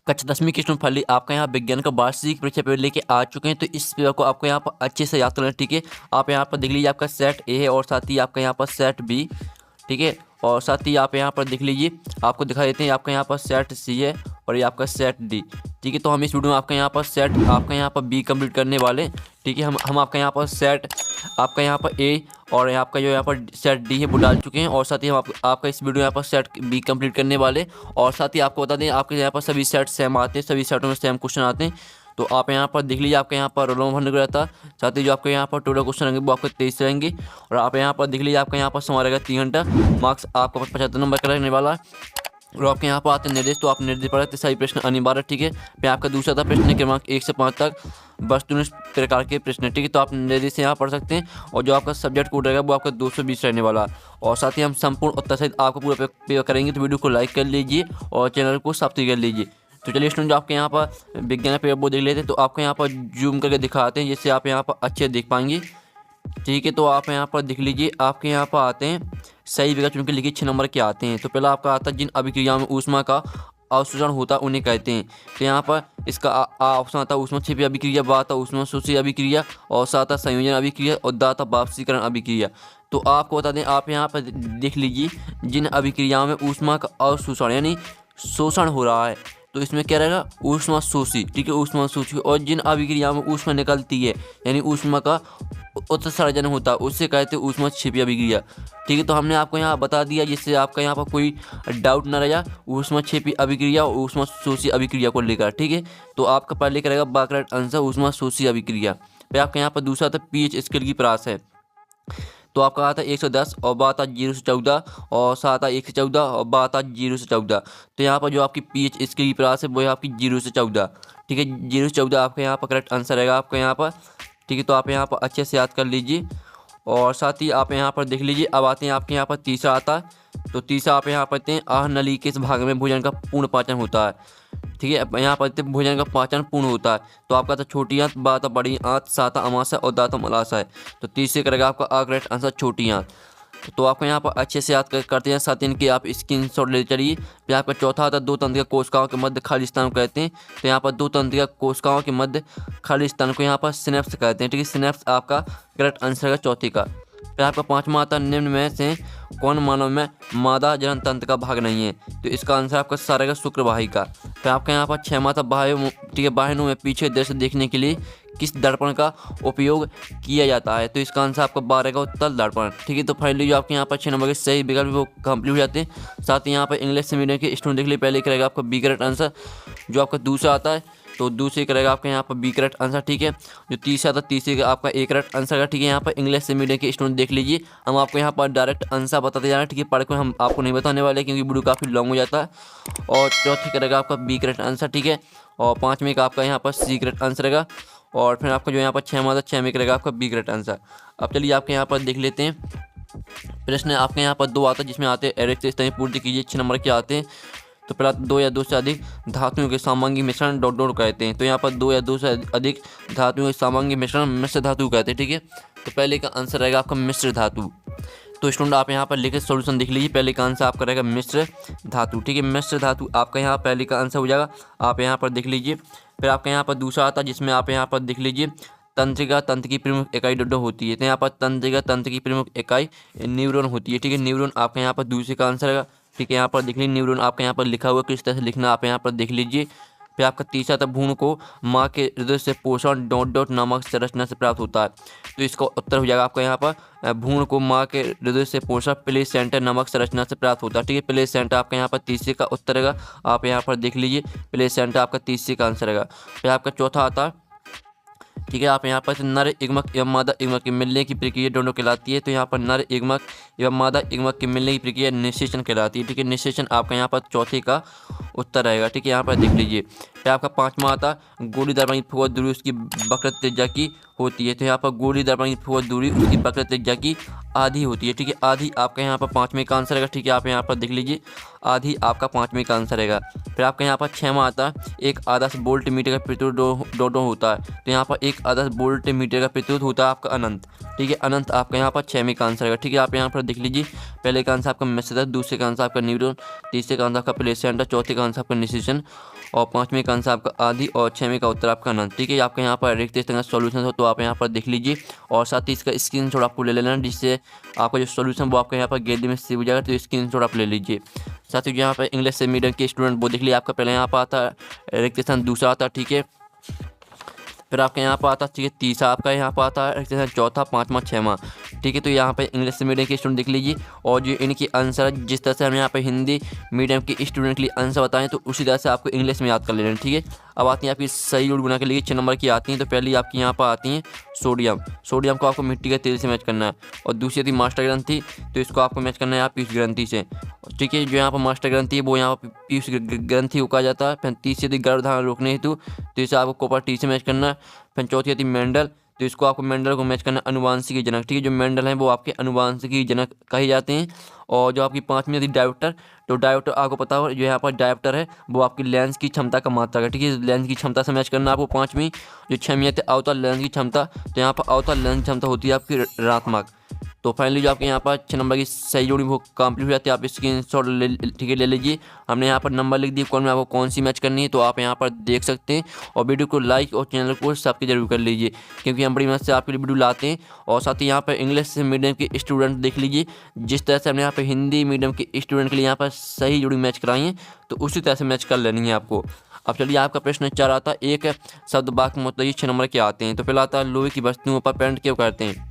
कक्षा 10वीं की स्टूडेंट आपका यहाँ विज्ञान का वार्षिक परीक्षा पेपर लेके आ चुके हैं। तो इस पेपर को आपको यहाँ पर अच्छे से याद करना है, ठीक है। आप यहाँ पर देख लीजिए आपका सेट ए है और साथ ही आपका यहाँ पर सेट बी, ठीक है। और साथ ही आप यहाँ पर देख लीजिए आपको दिखा देते हैं आपका यहाँ पर सेट सी है और ये आपका सेट डी, ठीक है। तो हम इस वीडियो में आपका यहाँ पर सेट आपका यहाँ पर बी कंप्लीट करने वाले, ठीक है। हम आपका यहाँ पर सेट आपका यहाँ पर ए और आपका जो यहाँ पर सेट डी है वो डाल चुके हैं। और साथ ही हम आपका इस वीडियो यहाँ पर सेट बी कंप्लीट करने वाले। और साथ ही आपको बता दें आपके यहाँ पर सभी सेट सेम आते हैं, सभी सेटों में सेम क्वेश्चन आते हैं। तो आप यहाँ पर देख लीजिए आपके यहाँ पर रोल नंबर भरने को रहता है। साथ ही जो आपके यहाँ पर टोटल क्वेश्चन रहेंगे वो आपके 23 रहेंगे। और आप यहाँ पर देख लीजिए आपका यहाँ पर समय रहेगा 3 घंटा, मार्क्स आपका 75 नंबर का रहने वाला है। और आपके यहाँ पर आते हैं निर्देश, तो आप निर्देश पढ़ते सही प्रश्न अनिवार्य, ठीक है। फिर आपका दूसरा था प्रश्न क्रमांक 1 से 5 तक वस्तुनिष्ठ प्रकार के प्रश्न, ठीक है। तो आप निर्देश से यहाँ पढ़ सकते हैं। और जो आपका सब्जेक्ट कोड रहेगा वो आपका 220 रहने वाला है। और साथ ही हम संपूर्ण उत्तर सहित आपको पूरा पेपर करेंगे। तो वीडियो को लाइक कर लीजिए और चैनल को सब्सक्राइब कर लीजिए। तो चलिए स्टूडेंट, जो आपके यहाँ पर विज्ञान पेपर वो देख लेते हैं। तो आपको यहाँ पर जूम करके दिखाते हैं जिससे आप यहाँ पर अच्छे देख पाएंगे, ठीक है। तो आप यहाँ पर देख लीजिए आपके यहाँ पर आते हैं सही विकल्प चुन के लिखिए 6 नंबर के आते हैं। तो पहला आपका आता है जिन अभिक्रियाओं में ऊष्मा का अवशोषण होता उन्हें कहते हैं। तो यहाँ पर इसका ऑप्शन आता है ऊष्मा छिपी अभिक्रिया, बा आता ऊष्मा शोषी अभिक्रिया, और साथ आता संयोजन अभिक्रिया, और दा आता वाष्पीकरण अभिक्रिया। तो आपको बता दें आप यहाँ पर देख लीजिए जिन अभिक्रियाओं में ऊष्मा का अवशोषण यानी शोषण हो रहा है तो इसमें क्या रहेगा ऊष्मा शोषी, ठीक है, ऊष्मा शोषी। और जिन अभिक्रियाओं में ऊष्मा निकलती है यानी ऊष्मा का उत्सर्जन होता है उससे कहते हैं ऊष्मा छिपी अभिक्रिया, ठीक है। तो हमने आपको यहाँ बता दिया जिससे आपका यहाँ पर कोई डाउट ना रह जाए ऊष्मा छिपी अभिक्रिया और ऊष्मा शोषी अभिक्रिया को लेकर, ठीक है। तो आपका पहले करेगा बाकरेट आंसर ऊष्मा शोषी अभिक्रिया। फिर आपका यहाँ पर दूसरा था पीएच स्केल की परास है। तो आपका आता है 110 और बा आता 0 से 14 और सा आता 1 से 14 और बा आता 0 से 14। तो यहाँ पर जो आपकी पीएच स्केल की परास है वो है आपकी 0 से 14, ठीक है। 0 से 14 आपका यहाँ पर करेक्ट आंसर रहेगा आपका यहाँ पर, ठीक है। तो आप यहाँ पर अच्छे से याद कर लीजिए। और साथ ही आप यहाँ पर देख लीजिए अब आते हैं आपके यहाँ पर तीसरा आता है। तो तीसरा आप यहाँ पढ़ते हैं आह नली के इस भाग में भोजन का पूर्ण पाचन होता है, ठीक है। यहाँ पढ़ते हैं भोजन का पाचन पूर्ण होता है। तो आपका था छोटी आंत, बा था बड़ी आंत, सा था अमाशय और दा था मलाशय। तो तीसरे करेगा आपका करेक्ट आंसर छोटी आंत। तो आपको यहाँ पर अच्छे से याद करते हैं, साथ इनके आप स्क्रीनशॉट ले चलिए। फिर आपका चौथा आता है दो तंत्रिका कोशिकाओं के मध्य खाली स्थान को कहते हैं। तो यहाँ पर दो तंत्रिका कोशिकाओं के मध्य खाली स्थान को यहाँ पर सिनेप्स कहते हैं, ठीक है। सिनेप्स आपका करेक्ट आंसर है चौथी का। फिर आपका पांचवा आता है निम्न में से कौन मानव में मादा जनन तंत्र का भाग नहीं है। तो इसका आंसर आपका सारा रहेगा शुक्रवाहिका। फिर आपका यहाँ पर छठवां था बाह्य, ठीक है, बाह्य में पीछे दृश्य देखने के लिए किस दर्पण का उपयोग किया जाता है। तो इसका आंसर आपका 12 रहेगा उत्तल दर्पण, ठीक है। तो फाइनली जो आपके यहाँ पर 6 नंबर के सही विकल्प वो कंप्लीट हो जाते हैं। साथ ही यहाँ पर इंग्लिश मीडियम के स्टूडेंट के लिए पहले करेगा आपका बी करेक्ट आंसर। जो आपका दूसरा आता है तो दूसरे करेगा आपका यहाँ पर बी करेक्ट आंसर, ठीक है। जो तीसरा था तीसरे का आपका ए करेक्ट आंसर का, ठीक है। यहाँ पर इंग्लिश से मीडियम के स्टूडेंट देख लीजिए, हम आपको यहाँ पर डायरेक्ट आंसर बताते जा रहे हैं, ठीक है। पढ़ कर हम आपको नहीं बताने वाले क्योंकि वीडियो काफ़ी लॉन्ग हो जाता है। और चौथी करेगा आपका बी करेक्ट आंसर, ठीक है। और पाँचवें का आपका यहाँ पर सी करेक्ट आंसर रहेगा। और फिर आपका जो यहाँ पर छः था 6 में करेगा आपका बी करेक्ट आंसर। अब चलिए आपके यहाँ पर देख लेते हैं प्रश्न। आपके यहाँ पर 2 आता है जिसमें आते हैं एरिक से इस तरह पूर्ति कीजिए 6 नंबर के आते हैं। तो पहला 2 या 2 से अधिक धातुओं के सामांगी मिश्रण डॉट डॉट कहते हैं। तो यहाँ पर 2 या 2 से अधिक धातुओं के सामांगी मिश्रण मिश्र धातु कहते हैं, ठीक है। तो पहले का आंसर रहेगा आपका मिश्र धातु। तो स्टूडेंट आप यहाँ पर लिखे सॉल्यूशन देख लीजिए। पहले का आंसर आपका रहेगा मिश्र धातु, ठीक है। मिश्र धातु आपका यहाँ पहले का आंसर हो जाएगा, आप यहाँ पर देख लीजिए। फिर आपका यहाँ पर दूसरा आता है जिसमें आप यहाँ पर देख लीजिए तंत्रिका तंत्र की प्रमुख इकाई डोडो होती है। तो यहाँ पर तंत्रिका तंत्र की प्रमुख इकाई न्यूरॉन होती है, ठीक है। न्यूरॉन आपका यहाँ पर दूसरे का आंसर रहेगा, ठीक है। यहाँ पर देख लीजिए न्यूरॉन आपका यहाँ पर लिखा हुआ किस तरह से लिखना आप यहाँ पर देख लीजिए। फिर आपका तीसरा था भ्रूण को माँ के हृदय से पोषण डॉट डॉट नामक संरचना से प्राप्त होता है। तो इसका उत्तर हो जाएगा आपका यहाँ पर भ्रूण को माँ के हृदय से पोषण प्लेसेंटा नामक संरचना से प्राप्त होता है, ठीक है। प्लेसेंटा आपका यहाँ पर तीसरे का उत्तर रहेगा, आप यहाँ पर देख लीजिए प्लेसेंटा आपका तीसरे का आंसर रहेगा। फिर आपका चौथा आता है, ठीक है। आप यहाँ पर नर इग्मक एवं मादा इग्मक के मिलने की प्रक्रिया दोनों कहलाती है। तो यहाँ पर नर इग्मक एवं मादा इग्मक के मिलने की प्रक्रिया निषेचन कहलाती है, ठीक है। निषेचन आपका यहाँ पर चौथे का उत्तर रहेगा, ठीक है। यहाँ पर देख लीजिए। फिर आपका पांचवा आता गोली दर्पण की फुगत दूरी उसकी वक्र त्रिज्या की होती है। तो यहाँ पर गोली दर्पण की फुगत दूरी उसकी वक्र त्रिज्या की आधी होती है, ठीक है। आधी आपका यहाँ पर पाँचवें का आंसर रहेगा, ठीक है। आप यहाँ पर देख लीजिए आधी आपका पाँचवें का आंसर रहेगा। फिर आपका यहाँ पर छठवां आता है एक आदर्श वोल्ट मीटर का प्रतिरोध डोडो होता है। तो यहाँ पर एक आदर्श वोल्ट मीटर का प्रतिरोध होता है आपका अनंत, ठीक है। अनंत आपका यहाँ पर 6वें का आंसर रहेगा, ठीक है। आप यहाँ पर देख लीजिए पहले का आंसर आपका मिश्र, दूसरे का आंसर आपका न्यूरॉन, तीसरे का आंसर आपका प्लेसेंटा, चौथे का आंसर आपका निषेचन और पाँचवें का आंसर आपका आधी और छठवें का उत्तर आपका अनंत। ठीक है, आपका यहाँ पर रिक्त स्थान का सॉल्यूशन हो तो आप यहाँ पर देख लीजिए और साथ ही इसका स्क्रीनशॉट आपको ले लेना, जिससे आपका जो सॉल्यूशन वो आपका यहाँ पर गैलरी में सेव हो जाएगा। तो स्क्रीनशॉट आप ले लीजिए। साथ ही यहाँ पर इंग्लिश से मीडियम के स्टूडेंट वो देख लीजिए, आपका पहले यहाँ पर आता रिक्त स्थान दूसरा आता। ठीक है, फिर आपके यहाँ पर आता है, ठीक है, तीसरा आपका यहाँ पर आता है, चौथा, पाँचवा, छठवां। ठीक है, तो यहाँ पे इंग्लिश मीडियम के स्टूडेंट देख लीजिए और जो इनकी आंसर जिस तरह से हम यहाँ पे हिंदी मीडियम के स्टूडेंट के लिए आंसर बताएं तो उसी तरह से आपको इंग्लिश में याद कर लेना। ठीक है, अब आती हैं आपकी सही जोड़ गुना के लिए 6 नंबर की आती हैं। तो पहली आपकी यहाँ पर आती हैं सोडियम। सोडियम को आपको मिट्टी के तेल से मैच करना है और दूसरी थी मास्टर ग्रंथि, तो इसको आपको मैच करना है आप पीयूष ग्रंथि से। ठीक है, जो यहाँ पर मास्टर ग्रंथि है वो यहाँ पर पीयूष ग्रंथि को कहा जाता है। फिर तीसरी थी गर्भधारण रोकने हेतु, तो इसे आपको कॉपर टी से मैच करना है। फिर चौथी थी मेंडल, तो इसको आपको मेंडल को मैच करना अनुवांशिकी जनक। ठीक है, जो मेंडल हैं वो आपके अनुवांशिकी जनक कहे जाते हैं। और जो आपकी पाँचवीं थी डायोप्टर, तो डायोप्टर आपको पता हो जो यहाँ पर डायोप्टर है वो आपकी लेंस की क्षमता का मात्रक है। ठीक है, लेंस की क्षमता से मैच करना आपको पाँचवीं। जो छठवीं थे अवतल लेंस की क्षमता, तो यहाँ पर अवतल लेंस की क्षमता होती है आपकी ऋणात्मक। तो फाइनली जो आपके यहाँ पर 6 नंबर की सही जोड़ी वो कंप्लीट हो जाती है। आप स्क्रीनशॉट ले, ठीक है, ले लीजिए। हमने यहाँ पर नंबर लिख दिए कौन में आपको कौन सी मैच करनी है, तो आप यहाँ पर देख सकते हैं। और वीडियो को लाइक और चैनल को सब्सक्राइब जरूर कर लीजिए, क्योंकि हम बड़ी मदद से आपके लिए वीडियो लाते हैं। और साथ ही यहाँ पर इंग्लिश मीडियम के स्टूडेंट देख लीजिए, जिस तरह से हमने यहाँ पर हिंदी मीडियम के स्टूडेंट के लिए यहाँ पर सही जोड़ी मैच कराई है, तो उसी तरह से मैच कर लेनी है आपको। अब चलिए आपका प्रश्न 4 आता है, एक शब्द वाक्य मतलब 6 नंबर के आते हैं। तो पहला आता है लोहे की वस्तुओं पर पेंट क्यों करते हैं।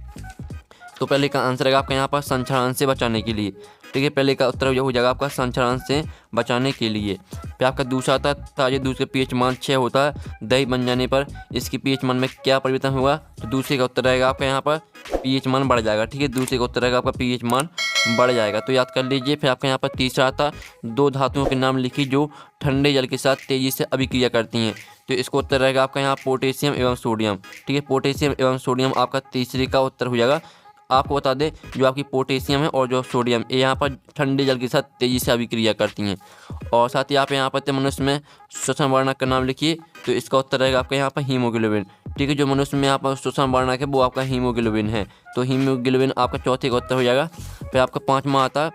तो पहले का आंसर है आपका यहाँ पर संक्षारण से बचाने के लिए। ठीक है, पहले का उत्तर हो जाएगा आपका संक्षारण से बचाने के लिए। फिर आपका दूसरा आता है ताजे दूध का पीएच मान 6 होता है, दही बन जाने पर इसकी पीएच मान में क्या परिवर्तन होगा। तो दूसरे का उत्तर रहेगा आपका यहाँ पर पीएच मान बढ़ जाएगा। ठीक है, दूसरे का उत्तर रहेगा आपका पीएच मान बढ़ जाएगा, तो याद कर लीजिए। फिर आपका यहाँ पर तीसरा आता दो धातुओं के नाम लिखी जो ठंडे जल के साथ तेजी से अभिक्रिया करती हैं। तो इसको उत्तर रहेगा आपका यहाँ पोटेशियम एवं सोडियम। ठीक है, पोटेशियम एवं सोडियम आपका तीसरे का उत्तर हो जाएगा। आपको बता दें जो आपकी पोटेशियम है और जो सोडियम ये यहाँ पर ठंडे जल के साथ तेजी से अभिक्रिया करती हैं। और साथ ही आप यहाँ पर मनुष्य में श्वसन वर्णक का नाम लिखिए, तो इसका उत्तर रहेगा आपका यहाँ पर हीमोग्लोबिन। ठीक है, जो मनुष्य में यहाँ पर श्वसन वर्णक है वो आपका हीमोग्लोबिन है, तो हीमोग्लोबिन आपका चौथे का उत्तर हो जाएगा। फिर आपका पाँचवा आता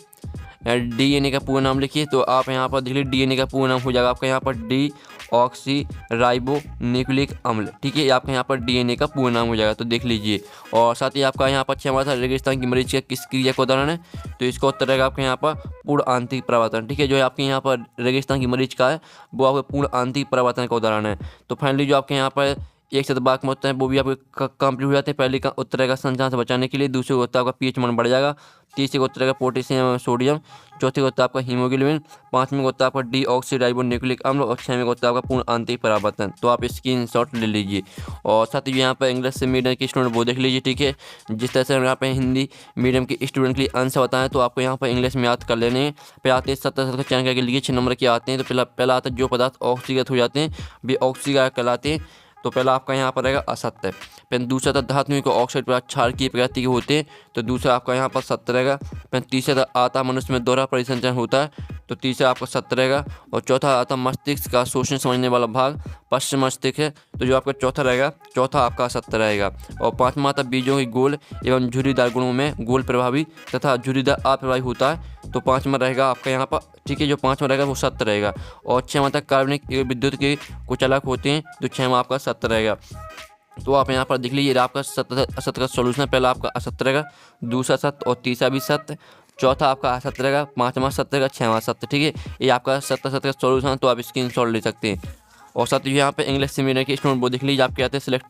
है डीएनए का पूरा नाम लिखिए, तो आप यहाँ पर देख लीजिए डीएनए का पूरा नाम हो जाएगा आपका यहाँ पर डी ऑक्सी राइबो न्यूक्लिक अम्ल। ठीक है, आपका यहाँ पर डीएनए का पूरा नाम हो जाएगा, तो देख लीजिए। और साथ ही आपका यहाँ पर 6वां था रेगिस्तान की मरीज का किस क्रिया का उदाहरण है, तो इसका उत्तर रहेगा आपके यहाँ पर पूर्ण आंतरिक परावर्तन। ठीक है, जो आपके यहाँ पर रेगिस्तान की मरीज का है वो आपके पूर्ण आंतरिक परावर्तन का उदाहरण है। तो फाइनली जो आपके यहाँ पर एक शब्द वाक्य में होता है वो भी आपके कंप्लीट हो जाते हैं। पहले का उत्तर रहेगा संचार से बचाने के लिए, दूसरे का उत्तर आपका पीएच मान बढ़ जाएगा, तीसरे का उत्तर रहेगा पोटेशियम और सोडियम, चौथे का उत्तर आपका हीमोग्लोबिन, पाँचवें का उत्तर आपका डी ऑक्सी राइबो न्यूक्लिक अम्ल और छठवें का उत्तर आपका पूर्ण आंतरिक परावर्तन। तो आप स्क्रीनशॉट ले लीजिए। और साथ ही यहाँ पर इंग्लिश से मीडियम के स्टूडेंट वो देख लीजिए। ठीक है, जिस तरह से हम यहाँ पे हिंदी मीडियम के स्टूडेंट के लिए आंसर बताएं तो आपको यहाँ पर इंग्लिश में याद कर लेने हैं। फिर आते हैं 70 चैनल के लिए 6 नंबर के आते हैं। तो पहला आता है जो पदार्थ ऑक्सीकृत हो जाते हैं वे ऑक्सीगार कहलाते हैं। तो पहला आपका यहाँ पर रहेगा असत्य। फिर दूसरा था धातुओं को ऑक्साइड पर क्षार की प्रकृति के होते हैं, तो दूसरा आपका यहाँ पर सत्य रहेगा। फिर तीसरा आता मनुष्य में दोहरा परिसंचरण होता है, तो तीसरा आपका सत्य रहेगा। और चौथा आता मस्तिष्क का शोषण समझने वाला भाग पश्चिम मस्तिष्क है, तो जो आपका चौथा रहेगा, चौथा आपका सत्य रहेगा। और पाँचवा आता बीजों के गोल एवं झुर्रीदार गुणों में गोल प्रभावी तथा झुर्रीदार अप्रभावी होता है, तो पाँचवा रहेगा आपका यहाँ पर। ठीक है, जो पाँचवा रहेगा वो सत्य रहेगा। और छठवां तक कार्बनिक विद्युत के कुचालक होते हैं, तो छठवां आपका सत्य रहेगा। तो आप यहाँ पर देख लीजिए आपका सत्य असत्य का सॉल्यूशन, पहला आपका असत्य रहेगा, दूसरा सत्य और तीसरा भी सत्य, चौथा आपका असत्य रहेगा, पाँचवा सत्य रहेगा, छठवां सत्य। ठीक है, ये आपका सत्य असत्य का सॉल्यूशन, तो आप स्क्रीनशॉट ले सकते हैं। और साथ ही यहाँ पे इंग्लिश से मीडियम के स्टूडेंट वो देख लीजिए, आप क्या आते हैं select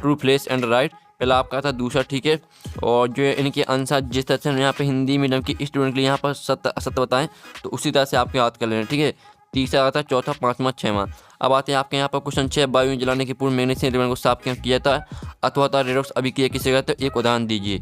true place and right, पहला आपका था, दूसरा। ठीक है, और जो इनके आंसर जिस तरह से यहाँ पे हिंदी मीडियम के स्टूडेंट के लिए यहाँ पर सत्य असत्य बताएं तो उसी तरह से आपको याद कर लेना। ठीक है, तीसरा आता है, चौथा, पाँचवा, छठवां। अब आते हैं आपके यहाँ पर क्वेश्चन 6, वायु में जलाने के पूर्व मैग्नीशियम रिबन को साफ क्यों किया जाता है अथवा रेडॉक्स अभिक्रिया किसे कहते हैं, एक उदाहरण दीजिए।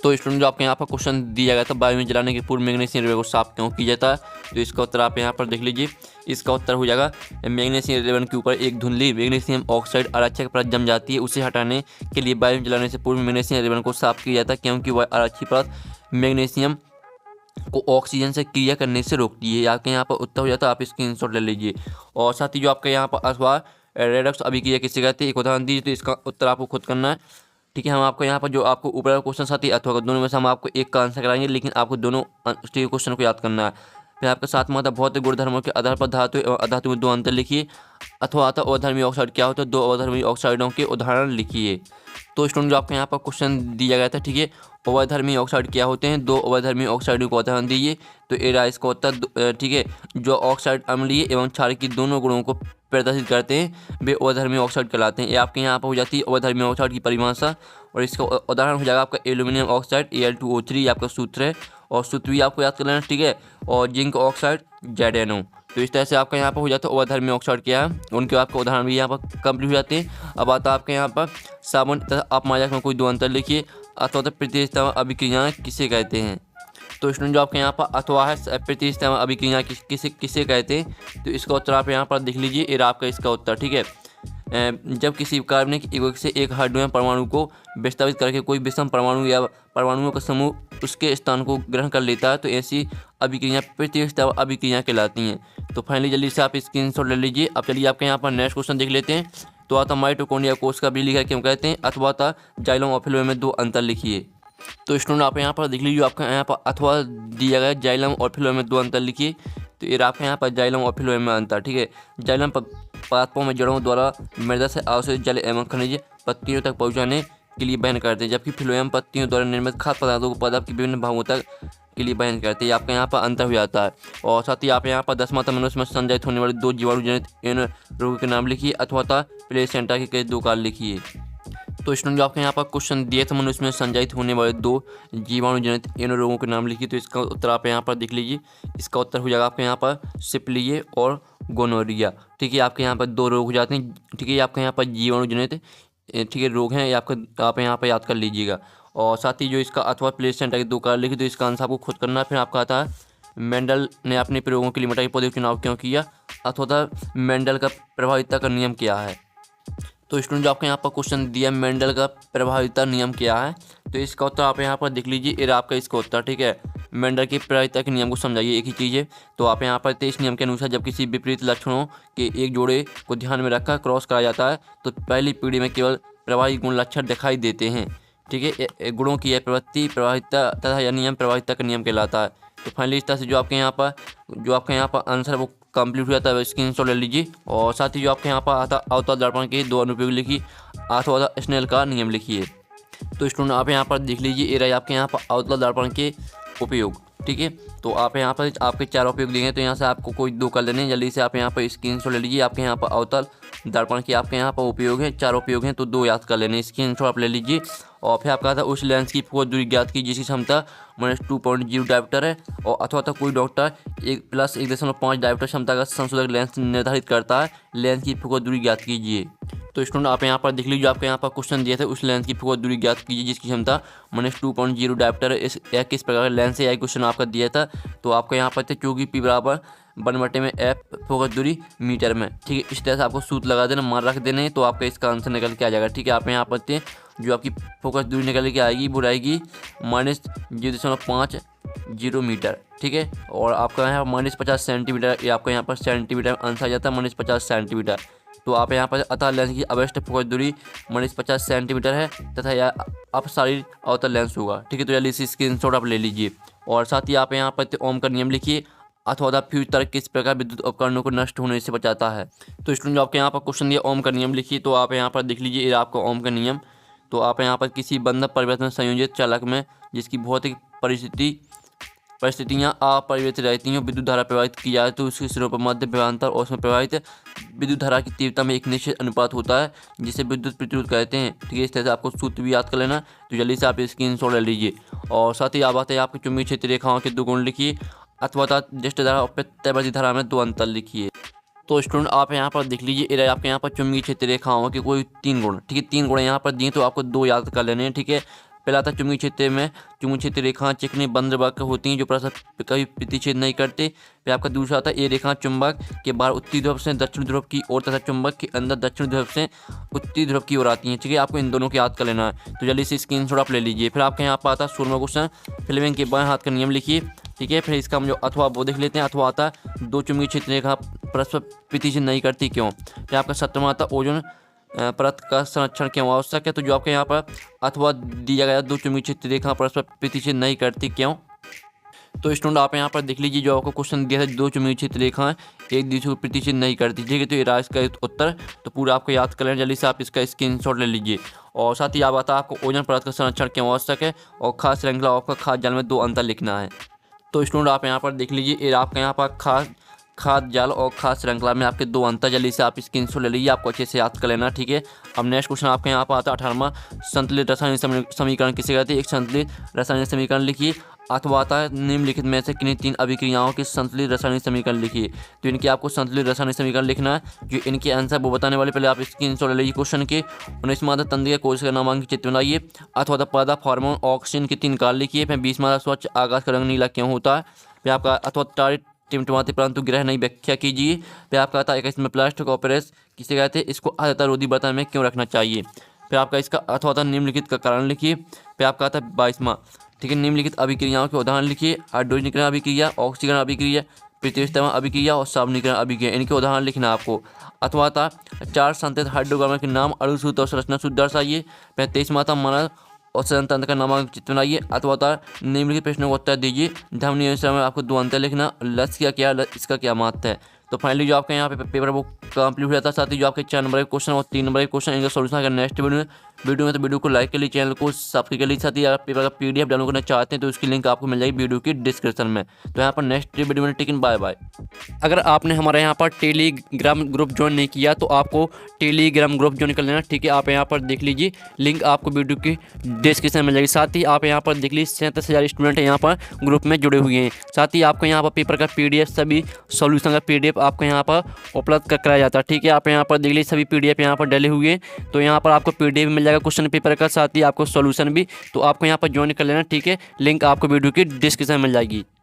तो स्टूडेंट जो आपके यहाँ पर क्वेश्चन दिया गया था वायु में जलाने के पूर्व मैग्नीशियम रिबन को साफ क्यों किया जाता है, तो इसका उत्तर आप यहाँ पर देख लीजिए। इसका उत्तर हो जाएगा मैग्नीशियम रिबन के ऊपर एक धुंधली मैग्नीशियम ऑक्साइड आरक्षक परत जम जाती है, उसे हटाने के लिए वायु में जलाने से पूर्व मैग्नीशियम रिबन को साफ किया जाता है, क्योंकि वह आरक्षी परत मैग्नीशियम को ऑक्सीजन से क्रिया करने से रोकती है। आपके यहाँ पर उत्तर हो जाता है, आप स्क्रीनशॉट ले लीजिए। और साथ ही जो आपके यहाँ पर अथवा रेडॉक्स अभिक्रिया किसे कहते हैं, एक उदाहरण दीजिए, तो इसका उत्तर आपको खुद करना है। ठीक है, हम आपको यहाँ पर जो आपको ऊपर क्वेश्चन साथ ही अथवा दोनों में से हम आपको एक का आंसर कराएंगे, लेकिन आपको दोनों क्वेश्चन को याद करना है। फिर आपका सातवां आता भौतिक गुणधर्मों के आधार पर धातु एवं अधातु में दो अंतर लिखिए। अथवा आता अवधर्मी ऑक्साइड क्या होता है, दो अवधर्मी ऑक्साइडों के उदाहरण लिखिए। तो स्टूडेंट जो आपके यहाँ पर क्वेश्चन दिया गया था, ठीक है, अवधर्मी ऑक्साइड क्या होते हैं, दो अवधर्मी ऑक्साइडों को उदाहरण दीजिए। तो ए रहा इसका उत्तर, ठीक है, जो ऑक्साइड अम्लीय एवं क्षारीय दोनों गुणों को प्रदर्शित करते हैं वे अवधर्मी ऑक्साइड कहलाते हैं। ये आपके यहाँ पर हो जाती है अवधर्मी ऑक्साइड की परिभाषा। और इसका उदाहरण हो जाएगा आपका एल्यूमिनियम ऑक्साइड Al2O3 आपका सूत्र है, और सूत्र भी आपको याद कर लेना, ठीक है। और जिंक ऑक्साइड ZnO। तो इस तरह से आपका यहाँ पर हो जाता है अवधर्मी ऑक्साइड क्या है, उनके आपका उदाहरण भी यहाँ पर कंप्लीट हो जाते हैं। अब आता है आपके यहाँ पर साबुन तथा अपमायक में कोई दो अंतर लिखिए। अथवा प्रतिस्थापन अभिक्रियाएं किसे कहते हैं। तो स्टूडेंट जो आपके यहाँ पर अथवा है प्रतिस्थापन अभिक्रिया किसे कहते हैं, तो इसका उत्तर आप यहाँ पर देख लीजिए। ये आपका इसका उत्तर, ठीक है। जब किसी कार्बनिक यौगिक से एक हाइड्रोजन परमाणु को विस्थापित करके कोई विषम परमाणु या परमाणुओं का समूह उसके स्थान को ग्रहण कर लेता है तो ऐसी अभिक्रिया प्रतिस्थापन अभिक्रिया कहलाती हैं। तो फाइनली जल्दी से आप स्क्रीनशॉट ले लीजिए। अब चलिए आपके यहाँ पर नेक्स्ट क्वेश्चन देख लेते हैं। तो आता माइटोकॉन्ड्रिया कोष का बिजली घर क्यों कहते हैं, अथवा था जाइलम और फिलोएम में दो अंतर लिखिए। तो स्टूडेंट आप यहाँ पर देख लीजिए, आपका यहाँ पर अथवा दिया गया, जाइलम और फिलोएम में दो अंतर लिखिए। तो ये आपके यहाँ पर जाइलम और फिलोएम में अंतर, ठीक है। जाइलम पादपों में जड़ों द्वारा मृदा से अवशोषित जल एवं खनिज पत्तियों तक पहुँचाने के लिए वहन करते हैं, जबकि फिलोएम पत्तियों द्वारा निर्मित खाद्य पदार्थों को पदार्थ के विभिन्न भागों तक के लिए वहन करते हैं। आपका यहाँ पर अंतर हो जाता है। और साथ ही आप यहाँ पर 10वां था मनुष्य में संजाइत होने वाले दो जीवाणु जनित इन रोगों के नाम लिखिए। अथवा था प्लेसेंटा के दो काल लिखिए। तो स्टूडेंट जो आपके यहाँ पर क्वेश्चन दिए थे, मनुष्य में संजाइत होने वाले दो जीवाणु जनित इन रोगों के नाम लिखिए। तो इसका उत्तर आप यहाँ पर देख लीजिए। इसका उत्तर हो जाएगा आपके यहाँ पर सिप्लिए और गोनोरिया, ठीक है। आपके यहाँ पर दो रोग हो जाते हैं, ठीक है। आपके यहाँ पर जीवाणु जनित, ठीक है, रोग हैं, आप यहाँ पर याद कर लीजिएगा। और साथ ही जो इसका अथवा प्लेसेंटा के दो काल लिखिए, तो इसका आंसर आपको खुद करना है। फिर आपका आता है मेंडल ने अपने प्रयोगों के लिए मिठाई पौधे का चुनाव क्यों किया, अथवा मेंडल का प्रभाविता का नियम क्या है। तो स्टूडेंट जो आपको यहाँ पर क्वेश्चन दिया मेंडल का प्रभाविता नियम क्या है, तो इसका उत्तर आप यहाँ पर देख लीजिए। ये आपका इसका उत्तर, ठीक है। मेंडल की प्रभाविता के नियम को समझाइए, एक ही चीज़ है। तो आप यहाँ पर 23 नियम के अनुसार जब किसी विपरीत लक्षणों के एक जोड़े को ध्यान में रखकर क्रॉस कराया जाता है तो पहली पीढ़ी में केवल प्रभावी गुण लक्षण दिखाई देते हैं, ठीक है। गुणों की यह प्रवृत्ति प्रभाविता तथा यह नियम प्रभाविता का नियम कहलाता है। तो फाइनली इस तरह से जो आपके यहाँ पर आंसर है वो कंप्लीट हो जाता है, स्क्रीनशॉट ले लीजिए। और साथ ही जो आपके यहाँ पर आता अवतल दर्पण के दो अनुप्रयोग लिखिए। अथवा स्नेल का नियम लिखिए। तो स्टूडेंट आप यहाँ पर देख लीजिए, ये रहे आपके यहाँ पर अवतल दर्पण के उपयोग, ठीक है। तो आप यहाँ पर आपके चार उपयोग देंगे, तो यहाँ से आपको कोई दो कर लेने, जल्दी से आप यहाँ पर स्क्रीनशॉट ले लीजिए। आपके यहाँ पर अवतल दर्पण के आपके यहाँ पर उपयोग है, चार उपयोग हैं, तो दो याद कर लेने, स्क्रीनशॉट आप ले लीजिए। और फिर आपका था उस लेंस की फोकस दूरी ज्ञात की जिसकी क्षमता -2.0 डायोप्टर है। और अथवा तो कोई डॉक्टर 1+1.5 डायोप्टर क्षमता का संशोधक लेंस निर्धारित करता है, लेंस की फोकस दूरी ज्ञात कीजिए। तो स्टूडेंट आप यहाँ पर देख लीजिए, आपके यहाँ पर क्वेश्चन दिए थे उस लेंस की फोकस दूरी ज्ञात कीजिए जिसकी क्षमता -2.0 डायोप्टर है। इस किस प्रकार का लेंस है, यह क्वेश्चन आपका दिया था। तो आपको यहाँ पर थे चूंकि P बराबर 1/में F फोकस दूरी मीटर में, ठीक है। इस तरह से आपको सूत्र लगा देना, मान रख देने, तो आपका इसका आंसर निकल के आ जाएगा, ठीक है। आप यहाँ पर थे जो आपकी फोकस दूरी निकल के आएगी वो रहेगी -0.50 मीटर, ठीक है। और आपका यहाँ -50 सेंटीमीटर, ये आपका यहाँ पर सेंटीमीटर आंसर आ जाता है -50 सेंटीमीटर। तो आप यहाँ पर अतः लेंस की अवशिष्ट फोकस दूरी -50 सेंटीमीटर है तथा यह अपसारी अवतल लेंस होगा, ठीक है। तो जल्दी से स्क्रीनशॉट आप ले लीजिए। और साथ ही आप यहाँ पर ओम का नियम लिखिए। अथवा फ्यूज तर्क किस प्रकार विद्युत उपकरणों को नष्ट होने से बचाता है। तो स्टूडेंट जो आपके यहाँ पर क्वेश्चन दिया ओम का नियम लिखिए। तो आप यहाँ पर देख लीजिए, ये आपका ओम का नियम। तो आप यहाँ पर किसी बंधक परिवर्तन संयोजित चालक में जिसकी भौतिक परिस्थितियाँ अपरिवर्तित रहती हैं, विद्युत धारा प्रवाहित की जाए तो उसके सिरों पर मध्य विभवांतर और उसमें प्रवाहित विद्युत धारा की तीव्रता में एक निश्चित अनुपात होता है जिसे विद्युत प्रतिरोध कहते हैं, ठीक है। इस तरह से आपको सूत्र भी याद कर लेना। तो जल्दी से आप स्क्रीनशॉट ले लीजिए। और साथ ही आप आते हैं आपके चुंबकीय क्षेत्र रेखाओं के दो गुण लिखिए। अथवा ज्येष्ठ धारा और प्रत्यावर्ती धारा में दो अंतर लिखिए। तो स्टूडेंट आप यहाँ पर देख लीजिए, ये आपके यहाँ पर चुंबकीय क्षेत्र रेखाओं के कोई 3 गुण, ठीक है। 3 गुण यहाँ पर दिए, तो आपको 2 याद कर लेने हैं, ठीक है। पहला था चुंबकीय क्षेत्र रेखाएं चिकनी बंद वक्र होती हैं जो परस्पर कभी प्रतिच्छेद नहीं करते। फिर आपका दूसरा था ये रेखा चुंबक के बाहर उत्तरी ध्रुव से दक्षिण ध्रुव की ओर तथा चुंबक के अंदर दक्षिण ध्रुव से उत्तरी ध्रुव की ओर आती हैं, ठीक है। आपको इन दोनों को याद कर लेना है। तो जल्दी से स्क्रीनशॉट आप ले लीजिए। फिर आपके यहाँ पर आता है 16वां क्वेश्चन, फिल्मिंग के बाएं हाथ का नियम लिखिए, ठीक है। फिर इसका हम जो अथवा वो देख लेते हैं। अथवा आता है दो चुंबकीय क्षेत्र रेखा परस्पर प्रतिच्छेद नहीं करती क्यों। फिर आपका 17वां आता ओजोन परत का संरक्षण क्यों आवश्यक है। तो जो आपके यहाँ पर अथवा दिया गया दो चुंबकीय क्षेत्र रेखा परस्पर प्रतिच्छेद नहीं करती क्यों। तो स्टूडेंट आप यहाँ पर देख लीजिए, जो आपको क्वेश्चन दिया था, दो चुमीचित रेखाएं एक दूसरे को प्रतिच्छेद नहीं करती, ठीक है। तो ये रहा इसका उत्तर। तो पूरा आपको याद कर लेना, जल्दी से आप इसका स्क्रीनशॉट ले लीजिए। और साथ ही आप बता आपको ओजोन परत का संरक्षण क्यों आवश्यक है, और खाद्य श्रृंखला और खाद्य जाल में दो अंतर लिखना है। तो स्टूडेंट आप यहाँ पर देख लीजिए, ये आपका यहाँ पर खाद्य जाल और खाद्य श्रृंखला में आपके दो अंतर, जल्दी से आप स्क्रीनशॉट ले लीजिए, आपको अच्छे से याद कर लेना, ठीक है। अब नेक्स्ट क्वेश्चन आपके यहाँ पर आता है 18वां, संतुलित रासायनिक समीकरण किसे कहते हैं। एक संतुलित रासायनिक समीकरण लिखिए, अथवा आता है निम्नलिखित में से किन्हीं तीन अभिक्रियाओं के संतुलित रासायनिक समीकरण लिखिए। तो इनके आपको संतुलित रासायनिक समीकरण लिखना है, जो इनके आंसर वो बताने वाले, पहले आप स्क्रीनशॉट ले लीजिए क्वेश्चन के। 19वां तंत्रिका कोशिका नामांकित चित्र बनाइए, अथवा पर्दा फार्मोन ऑक्सीजन के 3 कार्य लिखिए। फिर 20वां स्वच्छ आकाश का रंग नीला क्यों होता है। फिर आपका अथवा तारे टिमटिमाते परंतु ग्रह नहीं व्याख्या कीजिए। फिर आपका आता है 21वां प्लास्टिक ऑपरेस किसे कहते हैं, इसको आर्द्रता रोधी बर्तन में क्यों रखना चाहिए। फिर आपका इसका अथवा आता निम्नलिखित का कारण लिखिए। फिर आपका आता है 22वां, ठीक है, निम्नलिखित अभिक्रियाओं के उदाहरण लिखिए। हाइड्रोजनीकरण अभिक्रिया, ऑक्सीकरण अभिक्रिया, प्रतिस्थापन अभिक्रिया और सावनीकरण अभिक्रिया, इनके उदाहरण लिखना आपको। अथवा था 4 संतत हाइड्रोकार्बन के नाम, अणु सूत्र और संरचना सूत्र दर्शाइए। 35वां था मानव और सदन तंत्र का नामांकित चित्र बनाइए। अथवा था निम्नलिखित प्रश्नों का उत्तर दीजिए। धमनी अनुसार में आपको 2 अंतर लिखना, लक्ष्य क्या, इसका क्या महत्व है। तो फाइनली जो आपका यहाँ पे पेपर वो कंप्लीट हो जाता है। साथ ही जो आपके 4 नंबर के क्वेश्चन और 3 नंबर के क्वेश्चन, इनका सोल्यूशन अगर नेक्स्ट वीडियो में तो वीडियो को लाइक कर लीजिए, चैनल को सब्सक्राइब कर लीजिए। साथ ही अगर पेपर का PDF डाउनलोड करना चाहते हैं तो उसकी लिंक आपको मिल जाएगी वीडियो की डिस्क्रिप्शन में। तो यहाँ पर नेक्स्ट वीडियो में टिकन बाय बाय। अगर आपने हमारे यहाँ पर टेलीग्राम ग्रुप ज्वाइन नहीं किया तो आपको टेलीग्राम ग्रुप ज्वाइन कर लेना, ठीक है। आप यहाँ पर देख लीजिए, लिंक आपको वीडियो की डिस्क्रिप्शन में मिल जाएगी। साथ ही आप यहाँ पर देख लीजिए 37,000 स्टूडेंट यहाँ पर ग्रुप में जुड़े हुए हैं। साथ ही आपको यहाँ पर पेपर का PDF, सभी सॉल्यूशन का PDF आपको यहाँ पर उपलब्ध कराया जाता है, ठीक है। आप यहाँ पर देख लीजिए, सभी PDF यहाँ पर डले हुए हैं। तो यहाँ पर आपको PDF मिल जाएगा क्वेश्चन पेपर का, साथ ही आपको सॉल्यूशन भी। तो आपको यहाँ पर ज्वाइन कर लेना, ठीक है। लिंक आपको वीडियो की डिस्क्रिप्शन में मिल जाएगी।